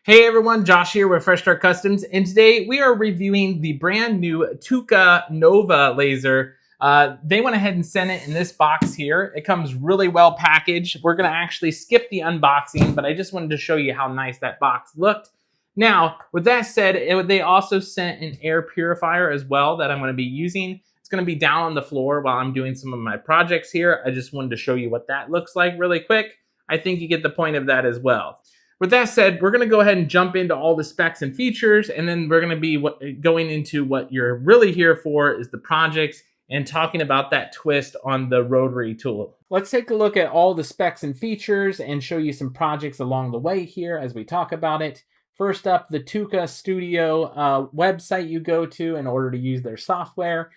Hey everyone, Josh here with Fresh Start Customs, and today we are reviewing the brand new TOOCAA NOVA laser. They went ahead and sent it in this box here. It comes really well packaged. We're going to actually skip the unboxing, but I just wanted to show you how nice that box looked. Now, with that said, they also sent an air purifier as well that I'm going to be using. It's going to be down on the floor while I'm doing some of my projects here. I just wanted to show you what that looks like really quick. I think you get the point of that as well. With that said, we're going to go ahead and jump into all the specs and features, and then we're going to be going into what you're really here for is the projects and talking about that twist on the rotary tool. Let's take a look at all the specs and features and show you some projects along the way here as we talk about it. First up, the TOOCAA Studio website you go to in order to use their software.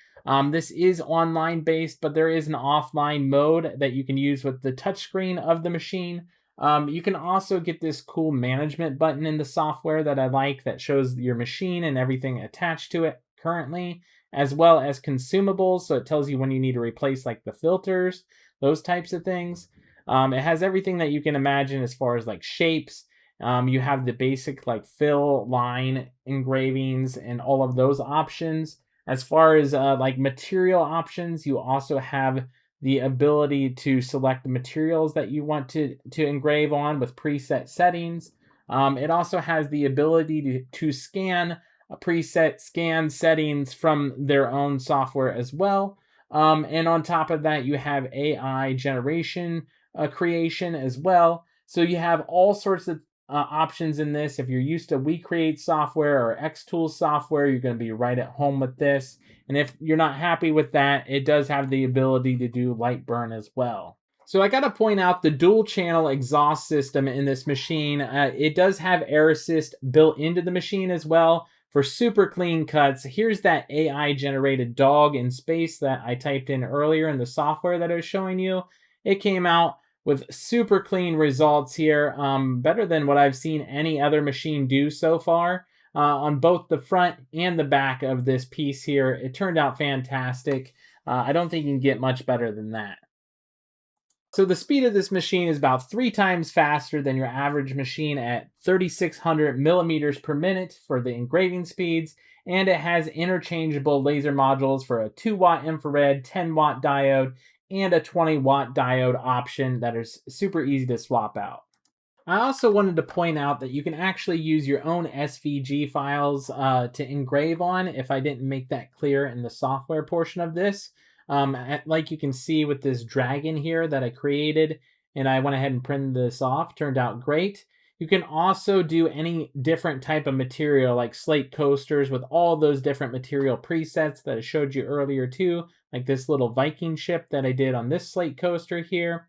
This is online based, but there is an offline mode that you can use with the touchscreen of the machine. You can also get this cool management button in the software that I like that shows your machine and everything attached to it currently, as well as consumables. So it tells you when you need to replace like the filters, those types of things. It has everything that you can imagine as far as like shapes. You have the basic like fill line engravings and all of those options. As far as like material options, you also have the ability to select the materials that you want to engrave on with preset settings. It also has the ability to scan preset scan settings from their own software as well. And on top of that, you have AI generation creation as well. So you have all sorts of options in this. If you're used to WeCreate software or Xtools software, you're going to be right at home with this. And if you're not happy with that, it does have the ability to do light burn as well. So I got to point out the dual channel exhaust system in this machine. It does have air assist built into the machine as well for super clean cuts. Here's that AI generated dog in space that I typed in earlier in the software that I was showing you. It came out with super clean results here, better than what I've seen any other machine do so far. On both the front and the back of this piece here, it turned out fantastic. I don't think you can get much better than that. So the speed of this machine is about 3 times faster than your average machine at 3,600 millimeters per minute for the engraving speeds, and it has interchangeable laser modules for a 2-watt infrared, 10-watt diode, and a 20-watt diode option that is super easy to swap out. I also wanted to point out that you can actually use your own SVG files to engrave on, if I didn't make that clear in the software portion of this. Like you can see with this dragon here that I created, and I went ahead and printed this off. Turned out great. You can also do any different type of material like slate coasters with all those different material presets that I showed you earlier too, like this little Viking ship that I did on this slate coaster here.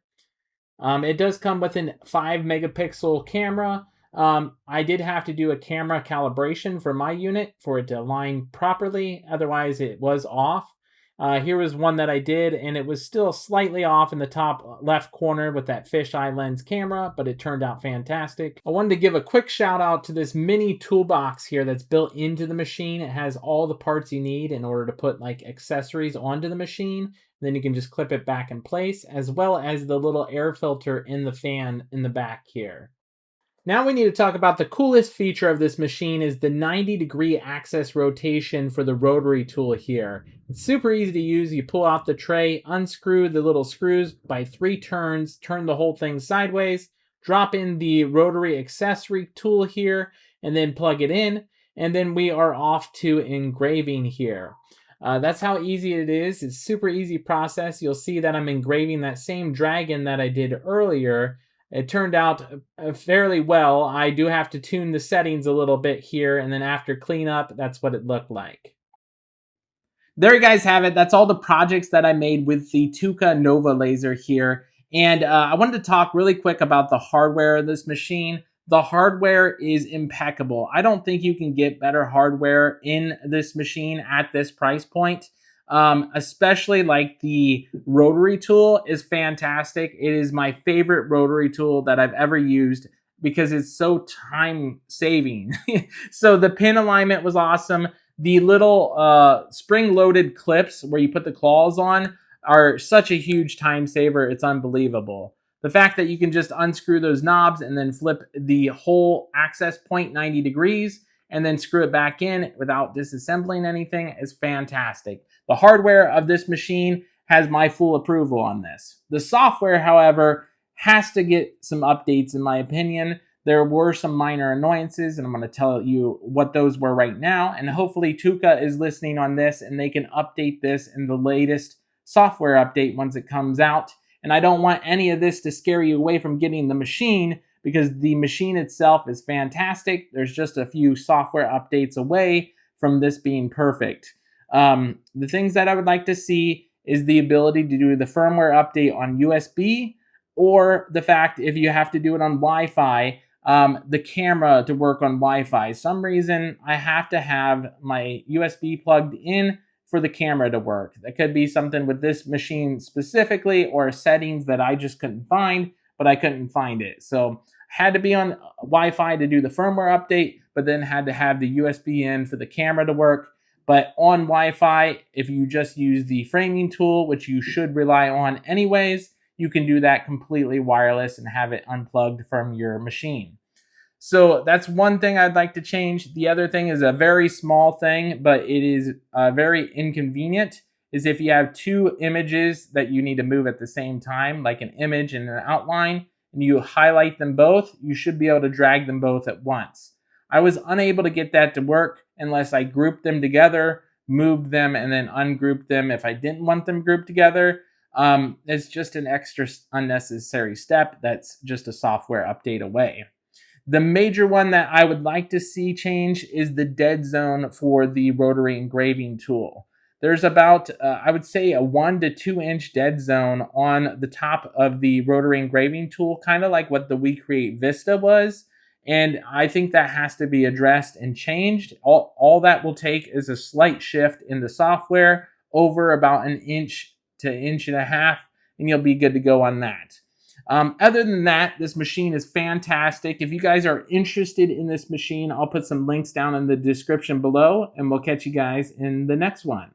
It does come with a 5 megapixel camera. I did have to do a camera calibration for my unit for it to align properly. Otherwise, it was off. Here was one that I did, and it was still slightly off in the top left corner with that fisheye lens camera, but it turned out fantastic. I wanted to give a quick shout out to this mini toolbox here that's built into the machine. It has all the parts you need in order to put like accessories onto the machine. Then you can just clip it back in place, as well as the little air filter in the fan in the back here. Now we need to talk about the coolest feature of this machine is the 90-degree axis rotation for the rotary tool here. It's super easy to use. You pull out the tray, unscrew the little screws by 3 turns, turn the whole thing sideways, drop in the rotary accessory tool here, and then plug it in, and then we are off to engraving here. That's how easy it is. It's super easy process. You'll see that I'm engraving that same dragon that I did earlier. It turned out fairly well. I do have to tune the settings a little bit here, and then after cleanup, that's what it looked like. There you guys have it. That's all the projects that I made with the TOOCAA NOVA laser here. And I wanted to talk really quick about the hardware of this machine. The hardware is impeccable. I don't think you can get better hardware in this machine at this price point. Especially like the rotary tool is fantastic. It is my favorite rotary tool that I've ever used because it's so time saving. So the pin alignment was awesome. The little spring loaded clips where you put the claws on are such a huge time saver. It's unbelievable. The fact that you can just unscrew those knobs and then flip the whole access point 90 degrees and then screw it back in without disassembling anything is fantastic. The hardware of this machine has my full approval on this. The software, however, has to get some updates in my opinion. There were some minor annoyances, and I'm going to tell you what those were right now. And hopefully TOOCAA is listening on this and they can update this in the latest software update once it comes out. And I don't want any of this to scare you away from getting the machine, because the machine itself is fantastic. There's just a few software updates away from this being perfect. The things that I would like to see is the ability to do the firmware update on USB, or the fact if you have to do it on Wi-Fi, the camera to work on Wi-Fi. Some reason I have to have my USB plugged in for the camera to work. That could be something with this machine specifically, or settings that I just couldn't find, but I couldn't find it. So I had to be on Wi-Fi to do the firmware update, but then had to have the USB in for the camera to work. But on Wi-Fi, if you just use the framing tool, which you should rely on anyways, you can do that completely wireless and have it unplugged from your machine. So that's one thing I'd like to change. The other thing is a very small thing, but it is very inconvenient, is if you have two images that you need to move at the same time, like an image and an outline, and you highlight them both, you should be able to drag them both at once. I was unable to get that to work unless I grouped them together, moved them, and then ungrouped them if I didn't want them grouped together. It's just an extra unnecessary step that's just a software update away. The major one that I would like to see change is the dead zone for the rotary engraving tool. There's about, I would say, a 1 to 2 inch dead zone on the top of the rotary engraving tool, kind of like what the We Create Vista was. And I think that has to be addressed and changed. All that will take is a slight shift in the software over about 1 inch to 1.5 inches, and you'll be good to go on that. Other than that, this machine is fantastic. If you guys are interested in this machine, I'll put some links down in the description below, and we'll catch you guys in the next one.